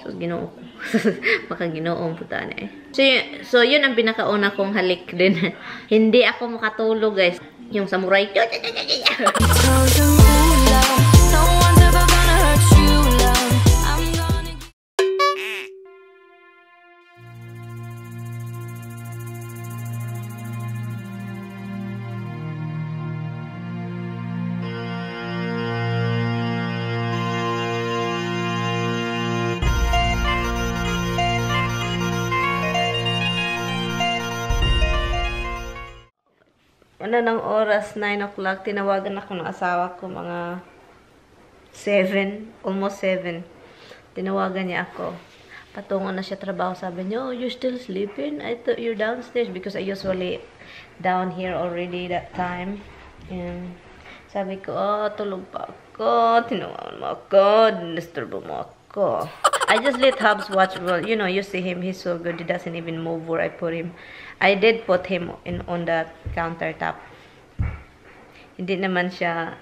So, ginoo ko. Baka ginoong puta na eh. So, yun ang pinakauna kong halik din. Hindi ako makatulog, guys. Yung samurai. Ano ng oras? 9 o'clock. Tinawagan ako ng asawa ko mga 7. Almost 7. Tinawagan niya ako. Patungo na siya trabaho. Sabi niya, oh, you're still sleeping? I thought you're downstairs because I usually down here already that time. And sabi ko, oh, tulog pa ako. Tinawagan mo ako. Disturbo mo ako. I just let Hubs watch. Well, you know, you see him. He's so good. He doesn't even move where I put him. I did put him on the countertop. Hindi naman siya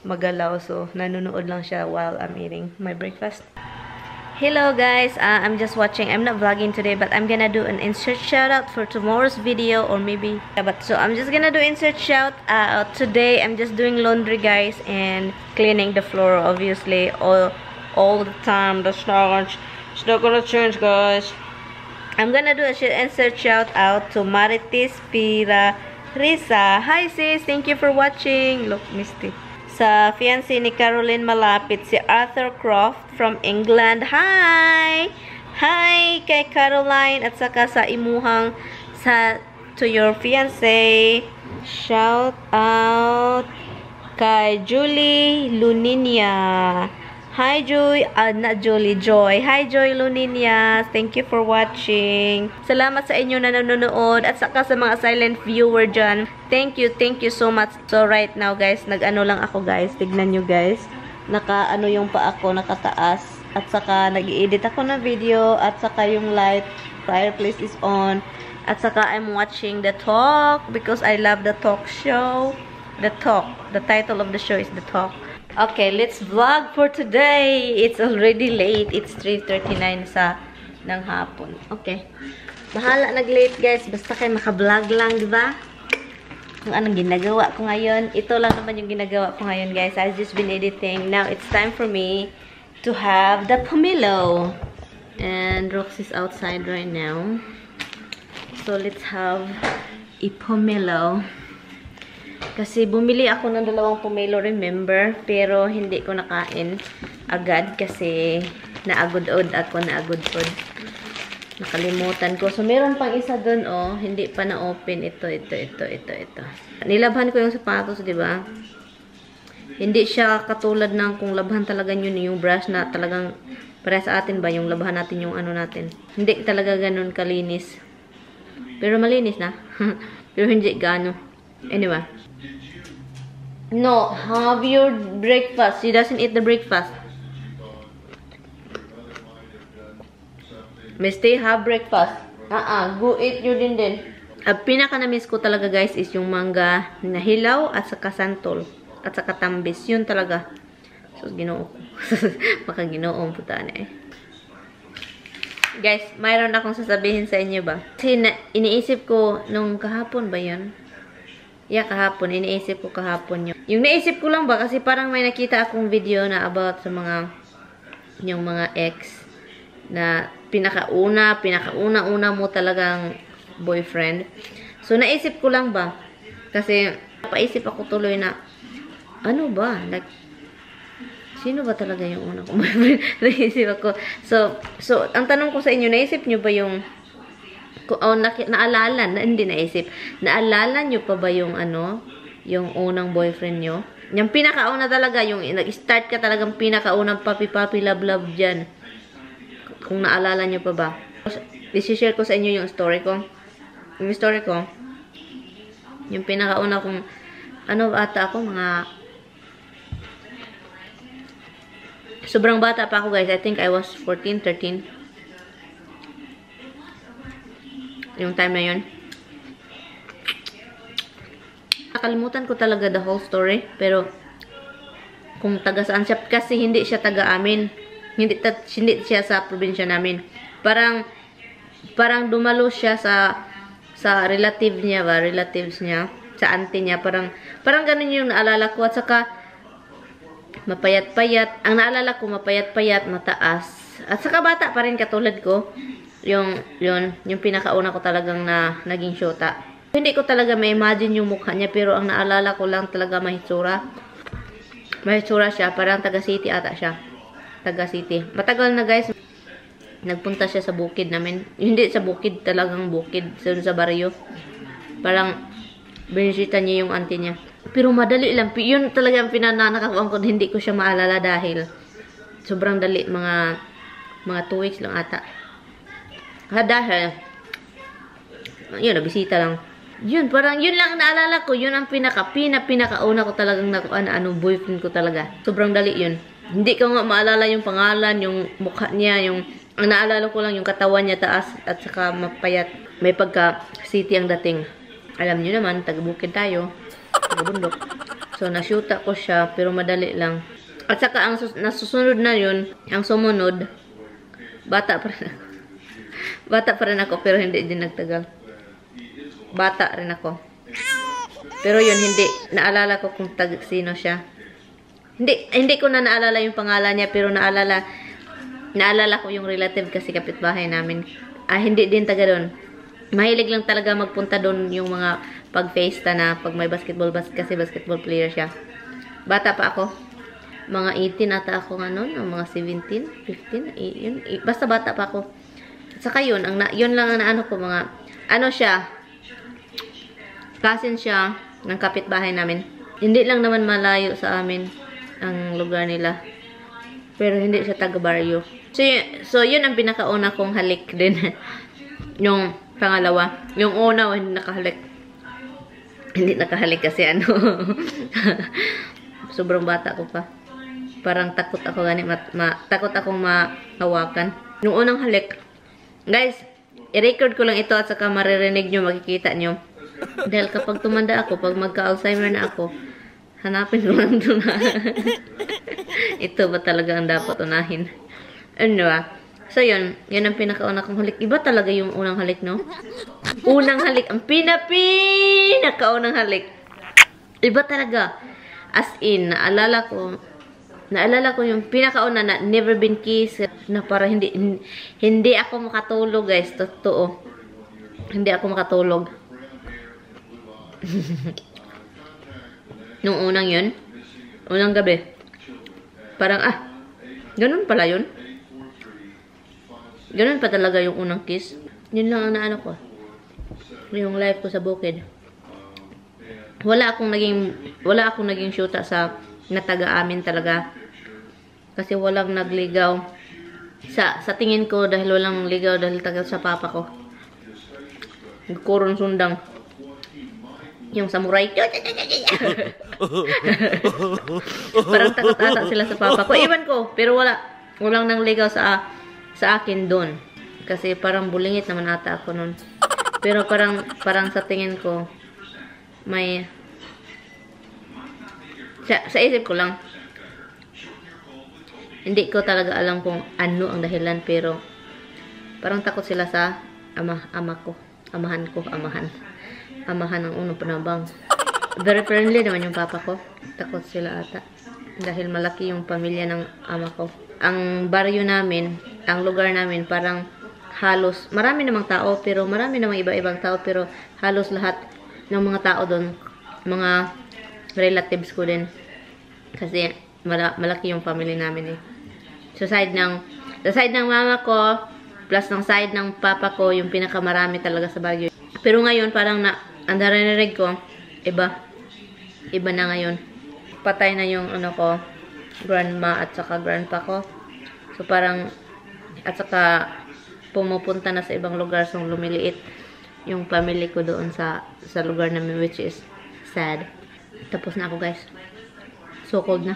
magalaw, so nanonood lang siya while I'm eating my breakfast. Hello guys, I'm just watching. I'm not vlogging today, but I'm gonna do an insert shout out for tomorrow's video, or maybe. So I'm just gonna do insert shout out today. I'm just doing laundry, guys, and cleaning the floor. Obviously, all the time. It's not gonna change, guys. I'm gonna do a insert shout out to Marites Pira Risa. Hi sis, thank you for watching. Look, Misty. Sa fiancé ni Caroline Malapit, si Arthur Croft from England. Hi! Hi kay Caroline at saka sa imuhang to your fiancé. Shout out kay Julie Luninia. Hi Joy, not Julie, Joy. Hi Joy Luninia. Thank you for watching. Salamat sa inyo na nanonood at saka sa mga silent viewer dyan. Thank you so much. So right now guys, nag-ano lang ako guys. Tignan nyo guys. Naka-ano yung pa ako, nakataas. At saka nag-i-edit ako ng video. At saka yung light, fireplace is on. At saka I'm watching The Talk because I love The Talk show. The Talk. The title of the show is The Talk. Okay, let's vlog for today. It's already late. It's 3:39 ng hapon. Okay. Bahala nag-late, guys. Basta kayo maka-vlog lang, di ba? Kung anong ginagawa ko ngayon. Ito lang naman yung ginagawa ko ngayon, guys. I've just been editing. Now, it's time for me to have the pomelo. And Roxy's outside right now. So, let's have a pomelo. Kasi bumili ako ng 2 pomelo, remember? Pero hindi ko nakain agad kasi naagod-od ako, naagod-od. Nakalimutan ko. So, meron pang isa dun, oh. Hindi pa na-open. Ito. Nilabhan ko yung sapatos, di ba? Hindi siya katulad ng kung labhan talaga yun yung brush na talagang para sa atin ba, yung labhan natin yung ano natin. Hindi talaga ganun kalinis. Pero malinis na. Pero hindi gano. Anyway. No, have your breakfast. She doesn't eat the breakfast. Misty, have breakfast. Go eat you din. Pinaka na-miss ko talaga guys is yung mangga na hilaw at saka santol. At saka tambis. Yun talaga. So, ginoo ko. Baka ginoong puta na eh. Guys, mayroon akong sasabihin sa inyo ba? Kasi iniisip ko nung kahapon ba yun? Yeah, kahapon. Iniisip ko kahapon yun. Yung naisip ko lang ba, kasi parang may nakita akong video na about sa yung mga ex na pinakauna mo talagang boyfriend. So, naisip ko lang ba, kasi napaisip ako tuloy na, ano ba? Like, sino ba talaga yung una kong boyfriend? Naisip ako. So, ang tanong ko sa inyo, naisip nyo ba yung naalala, hindi naisip. Naalala nyo pa ba yung yung unang boyfriend nyo? Yung pinakauna talaga, yung nag-start ka talagang pinakaunang papi-papi love-love dyan. Kung naalala nyo pa ba. I-share ko sa inyo yung story ko. Yung story ko, yung pinakauna kong, ata ako, sobrang bata pa ako guys. I think I was 14, 13. Yung time na yun. Nakalimutan ko talaga the whole story. Pero, kung taga saan siya, kasi hindi siya taga amin. Hindi siya sa probinsya namin. Parang dumalo siya sa relatives niya, sa auntie niya. Parang ganun yung naalala ko. At saka, mapayat-payat. Ang naalala ko, mapayat-payat, mataas. At saka bata pa rin katulad ko. Yung pinakauna ko talagang na naging syota. Hindi ko talaga ma-imagine yung mukha niya, pero ang naalala ko lang talaga mahitsura. Mahitsura siya, parang taga city ata siya. Taga city. Matagal na guys, nagpunta siya sa bukid namin. Hindi sa bukid, talagang bukid. Sa baryo. Parang, binisita niya yung auntie niya. Pero madali lang. Yun talaga ang pinananakawan ko. Hindi ko siya maalala dahil sobrang dali. Mga 2 weeks lang ata. Dahil, yun, nabisita lang. Yun, parang yun lang naalala ko. Yun ang pinakauna ko talagang nakuha na boyfriend ko talaga. Sobrang dali yun. Hindi ko nga maalala yung pangalan, yung mukha niya, ang naalala ko lang yung katawan niya taas at saka mapayat. May pagka-city ang dating. Alam niyo naman, taga-bukid tayo. Taga-bundok. So, nasyuta ko siya, pero madali lang. At saka, ang nasusunod na yun, ang sumunod, bata pa rin ako. Bata pa rin ako, pero hindi din nagtagal. Bata rin ako. Pero yun, hindi. Naalala ko kung sino siya. Hindi ko na naalala yung pangalan niya, pero naalala ko yung relative kasi kapitbahay namin. Hindi din taga doon. Mahilig lang talaga magpunta doon yung mga pag-fiesta na pag may basketball, kasi basketball player siya. Bata pa ako. Mga 18 ata ako nga noon, mga 17, 15, yun. Basta bata pa ako. At saka yun lang ang naano ko, siya, cousin siya ng kapitbahay namin. Hindi lang naman malayo sa amin ang lugar nila. Pero hindi siya taga-baryo. So yun ang pinakauna kong halik din. Yung pangalawa. Yung una, hindi nakahalik. Hindi nakahalik kasi sobrang bata ko pa. Parang takot ako takot akong mahawakan. Yung unang halik. Guys, i-record ko lang ito at saka maririnig nyo, makikita nyo. Dahil kapag tumanda ako, pag magka-Alzheimer na ako, hanapin ko lang doon na. Ito ba talaga ang dapat unahin? Ano ba? So, yun ang pinakauna kong halik. Iba talaga yung unang halik, no? Unang halik. Ang pinakaunang halik. Iba talaga. As in, naalala ko yung pinakauna na never been kissed. Na para hindi ako makatulog, guys. Totoo. Hindi ako makatulog. Nung unang yun, unang gabi, parang, ganun pala yun. Ganun pa talaga yung unang kiss. Yun lang ang naano ko. Yung life ko sa bukid. Wala akong naging shoota sa nataga-amin talaga. Kasi walang nagligaw. Sa tingin ko, dahil walang ligaw, dahil taga sa papa ko. Nagkuron sundang. Yung samurai. Parang takot ata sila sa papa ko. Iwan ko. Pero walang nangligaw sa akin doon. Kasi parang bulingit naman ata ako noon. Pero parang sa tingin ko, may... Sa isip ko lang, hindi ko talaga alam kung ano ang dahilan. Pero parang takot sila sa amahan ang unang panabang. Very friendly naman yung papa ko. Takot sila ata. Dahil malaki yung pamilya ng ama ko. Ang baryo namin, ang lugar namin, parang halos, marami namang tao, pero marami namang iba-ibang tao, pero halos lahat ng mga tao doon, mga relatives ko din. Kasi malaki yung family namin eh. Sa side ng mama ko, plus ng side ng papa ko, yung pinakamarami talaga sa Baguio. Pero ngayon, parang ang narinig ko, iba na ngayon. Patay na yung grandma at saka grandpa ko. So parang, at saka pumupunta na sa ibang lugar, so lumiliit yung family ko doon sa lugar namin, which is sad. Tapos na ako, guys. So cold na.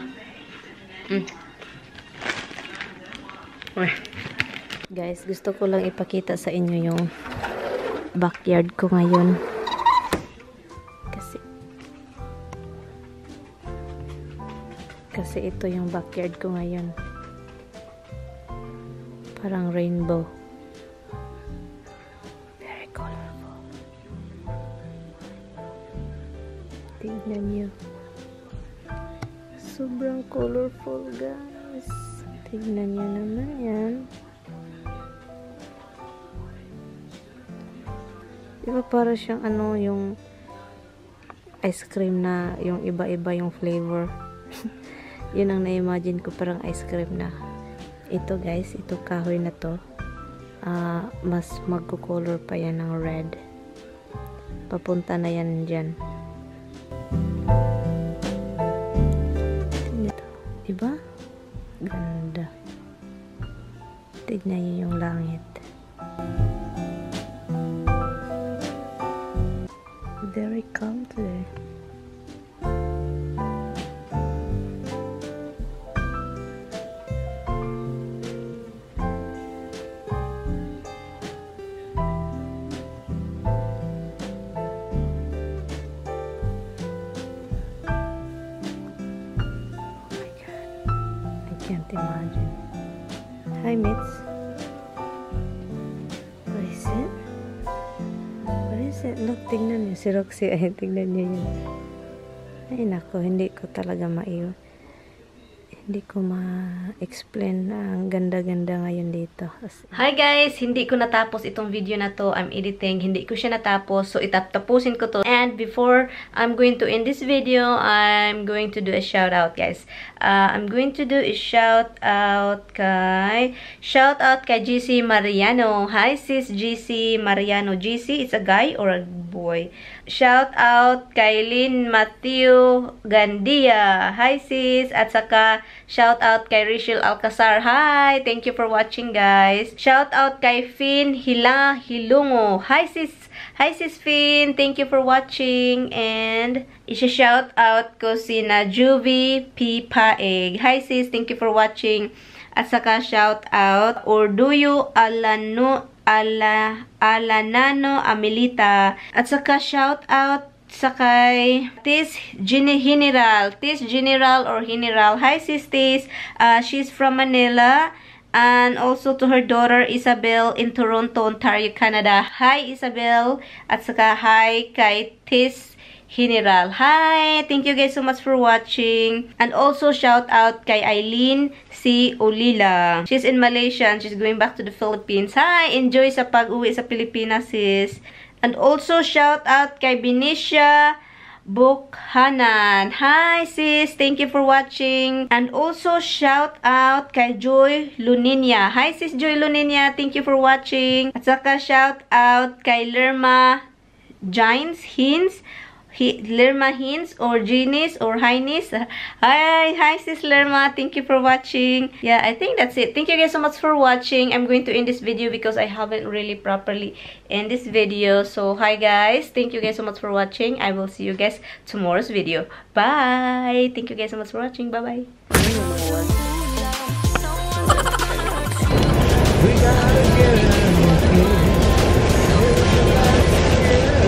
Guys, gusto ko lang ipakita sa inyo yung backyard ko ngayon. Kasi ito yung backyard ko ngayon. Parang rainbow. Very colorful. Tignan niyo. Sobrang colorful, guys. Tignan niyo naman yan. Diba para siyang ano, yung ice cream na yung iba-iba yung flavor. Yun ang na-imagine ko, parang ice cream na. Ito guys, ito kahoy na to. Mas magko-color pa yan ng red. Papunta na yan dyan. Ito. Diba? Ganda. Tignan niyo yung langit. Very calm today. Can't imagine. Hi, mates. What is it? What is it? Look, tingnan niyo. Si Roxy, ay, tingnan niyo yun. Ay, nako, hindi ko talaga hindi ko ma-explain na ang ganda-ganda ngayon dito. Hi guys! Hindi ko natapos itong video na to. I'm editing. Hindi ko siya natapos. So, itatapusin ko to. And before I'm going to end this video, I'm going to do a shout out, guys. I'm going to do a shout out kay GC Mariano. Hi sis GC Mariano. GC, it's a guy or a boy? Shout out kay Lynn Matthew Gandia. Hi sis. At saka shout out kay Rachel Alcazar. Hi. Thank you for watching, guys. Shout out kay Finn Hilungo. Hi sis. Hi sis Finn. Thank you for watching. And isa-shout out ko si na Juvie P. Paeg. Hi sis. Thank you for watching. At saka shout out or do you Alanano Amelita. At saka shout out sa kay Tis General or General. Hi sis Tis. She's from Manila. And also to her daughter Isabel in Toronto, Ontario, Canada. Hi Isabel. At saka hi kay Tis General. Hi! Thank you guys so much for watching. And also shout out kay Eileen C. Olila. She's in Malaysia and she's going back to the Philippines. Hi! Enjoy sa pag-uwi sa Pilipinas, sis. And also shout out kay Benicia Bukhanan. Hi sis! Thank you for watching. And also shout out kay Joy Luninia. Hi sis Joy Luninia. Thank you for watching. At saka shout out kay Lerma Hines. Lerma Hines or Genies or Highness. Hi sis Lerma. Thank you for watching. Yeah, I think that's it. Thank you guys so much for watching. I'm going to end this video because I haven't really properly end this video. So hi guys. Thank you guys so much for watching. I will see you guys tomorrow's video. Bye. Thank you guys so much for watching. Bye bye. We gotta get it.